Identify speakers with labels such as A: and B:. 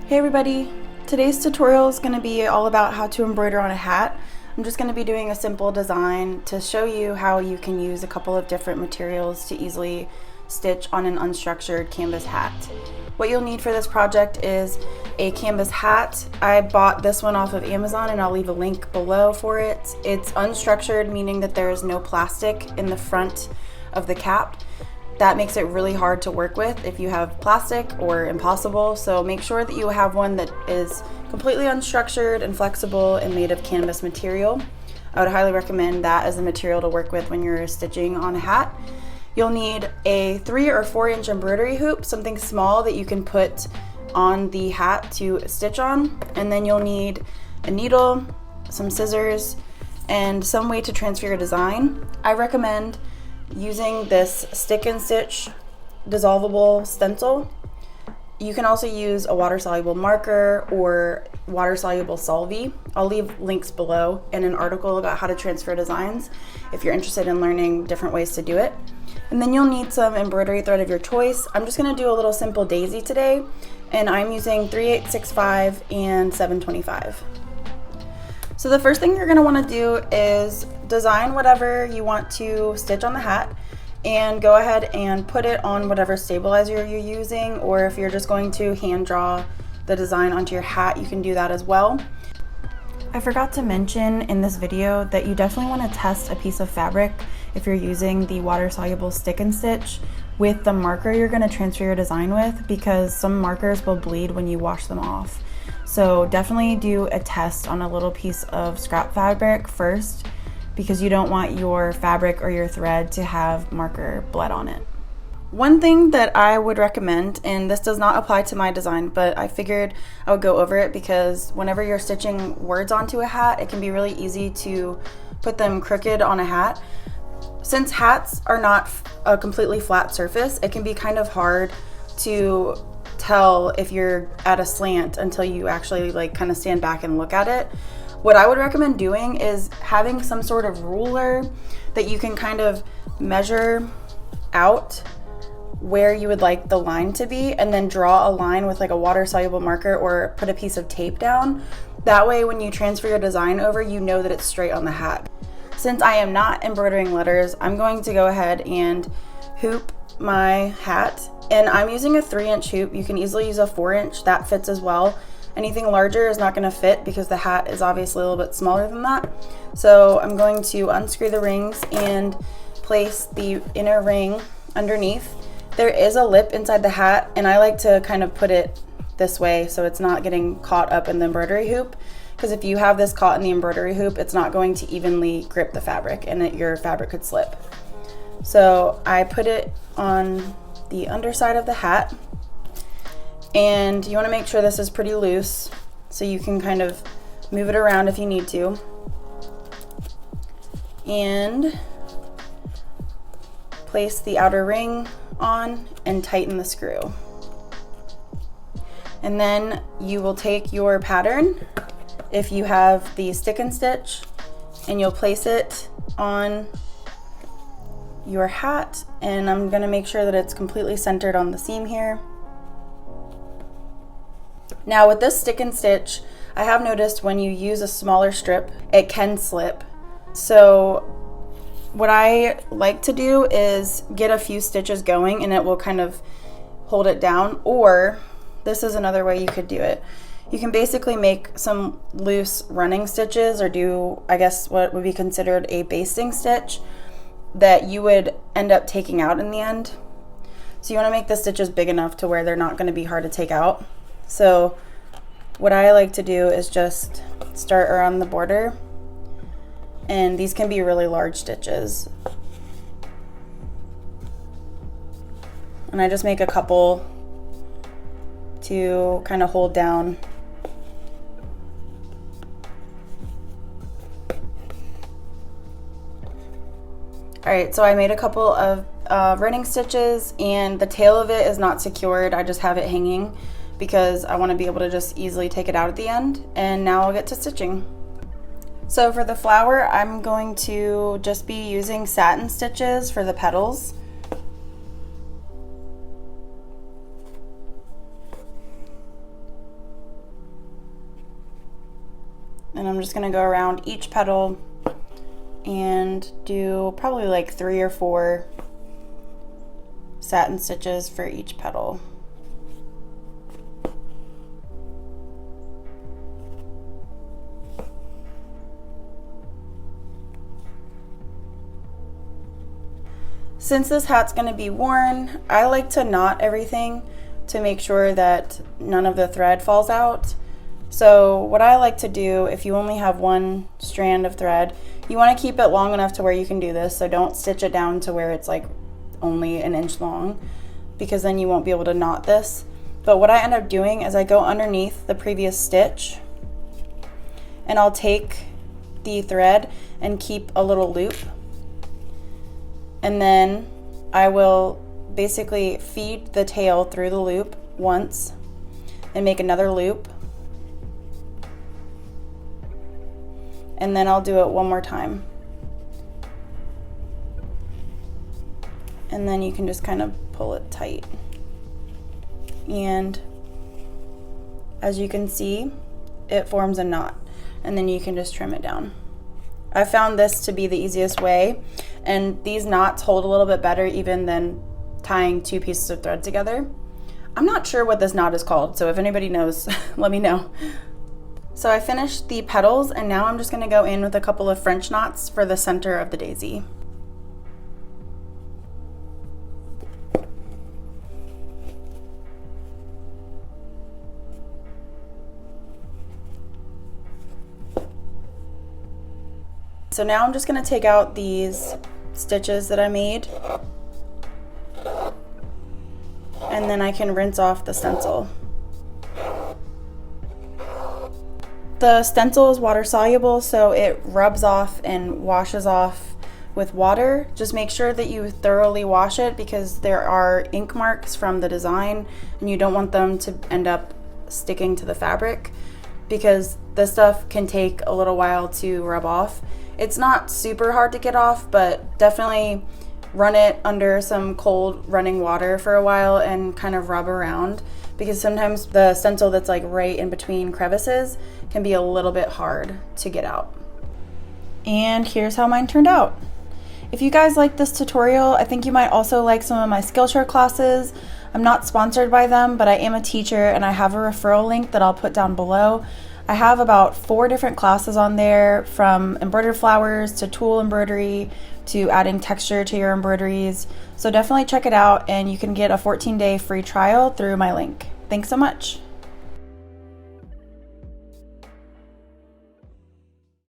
A: Hey everybody, today's tutorial is going to be all about how to embroider on a hat. I'm just going to be doing a simple design to show you how you can use a couple of different materials to easily stitch on an unstructured canvas hat. What you'll need for this project is a canvas hat. I bought this one off of Amazon and I'll leave a link below for it. It's unstructured, meaning that there is no plastic in the front of the cap. That makes it really hard to work with if you have plastic or impossible. So make sure that you have one that is completely unstructured and flexible and made of canvas material. I would highly recommend that as a material to work with when you're stitching on a hat. You'll need a 3 or 4 inch embroidery hoop, something small that you can put on the hat to stitch on. And then you'll need a needle, some scissors, and some way to transfer your design. I recommend using this stick and stitch dissolvable stencil. You can also use a water soluble marker or water soluble solvay. I'll leave links below and an article about how to transfer designs if you're interested in learning different ways to do it. And then you'll need some embroidery thread of your choice. I'm just going to do a little simple daisy today, and I'm using 3865 and 725. So the first thing you're going to want to do is design whatever you want to stitch on the hat and go ahead and put it on whatever stabilizer you're using, or if you're just going to hand draw the design onto your hat, you can do that as well. I forgot to mention in this video that you definitely want to test a piece of fabric if you're using the water soluble stick and stitch with the marker you're going to transfer your design with, because some markers will bleed when you wash them off. So definitely do a test on a little piece of scrap fabric first, because you don't want your fabric or your thread to have marker bled on it. One thing that I would recommend, and this does not apply to my design, but I figured I would go over it because whenever you're stitching words onto a hat, it can be really easy to put them crooked on a hat. Since hats are not a completely flat surface, it can be kind of hard to tell if you're at a slant until you actually kind of stand back and look at it. What I would recommend doing is having some sort of ruler that you can kind of measure out where you would like the line to be, and then draw a line with like a water soluble marker or put a piece of tape down. That way when you transfer your design over, you know that it's straight on the hat. Since I am not embroidering letters, I'm going to go ahead and hoop my hat, and I'm using a 3 inch hoop. You can easily use a 4 inch, that fits as well. Anything larger is not going to fit because the hat is obviously a little bit smaller than that. So I'm going to unscrew the rings and place the inner ring underneath. There is a lip inside the hat, and I like to kind of put it this way so it's not getting caught up in the embroidery hoop, because if you have this caught in the embroidery hoop, it's not going to evenly grip the fabric and your fabric could slip. So I put it on the underside of the hat, and you want to make sure this is pretty loose so you can kind of move it around if you need to, and place the outer ring on and tighten the screw. And then you will take your pattern, if you have the stick and stitch, and you'll place it on your hat, and I'm going to make sure that it's completely centered on the seam here. Now with this stick and stitch, I have noticed when you use a smaller strip, it can slip. So what I like to do is get a few stitches going and it will kind of hold it down, or this is another way you could do it. You can basically make some loose running stitches, or do, I guess, what would be considered a basting stitch that you would end up taking out in the end. So you want to make the stitches big enough to where they're not going to be hard to take out. So what I like to do is just start around the border, and these can be really large stitches. And I just make a couple to kind of hold down. Alright, so I made a couple of running stitches, and the tail of it is not secured. I just have it hanging because I want to be able to just easily take it out at the end. And now I'll get to stitching. So for the flower, I'm going to just be using satin stitches for the petals. And I'm just gonna go around each petal and do probably like 3 or 4 satin stitches for each petal. Since this hat's going to be worn, I like to knot everything to make sure that none of the thread falls out. So what I like to do, if you only have one strand of thread, you want to keep it long enough to where you can do this, so don't stitch it down to where it's like only an inch long, because then you won't be able to knot this. But what I end up doing is I go underneath the previous stitch and I'll take the thread and keep a little loop, and then I will basically feed the tail through the loop once and make another loop, and then I'll do it one more time, and then you can just kind of pull it tight. And as you can see, it forms a knot, and then you can just trim it down. I found this to be the easiest way, and these knots hold a little bit better even than tying 2 pieces of thread together. I'm not sure what this knot is called, so if anybody knows, let me know. So I finished the petals, and now I'm just going to go in with a couple of French knots for the center of the daisy. So now I'm just going to take out these stitches that I made, and then I can rinse off the stencil. The stencil is water soluble, so it rubs off and washes off with water. Just make sure that you thoroughly wash it, because there are ink marks from the design and you don't want them to end up sticking to the fabric, because this stuff can take a little while to rub off. It's not super hard to get off, but definitely run it under some cold running water for a while and kind of rub around, because sometimes the stencil that's like right in between crevices can be a little bit hard to get out. And here's how mine turned out. If you guys like this tutorial, I think you might also like some of my Skillshare classes. I'm not sponsored by them, but I am a teacher and I have a referral link that I'll put down below. I have about 4 different classes on there, from embroidered flowers to tool embroidery to adding texture to your embroideries. So definitely check it out, and you can get a 14-day free trial through my link. Thanks so much.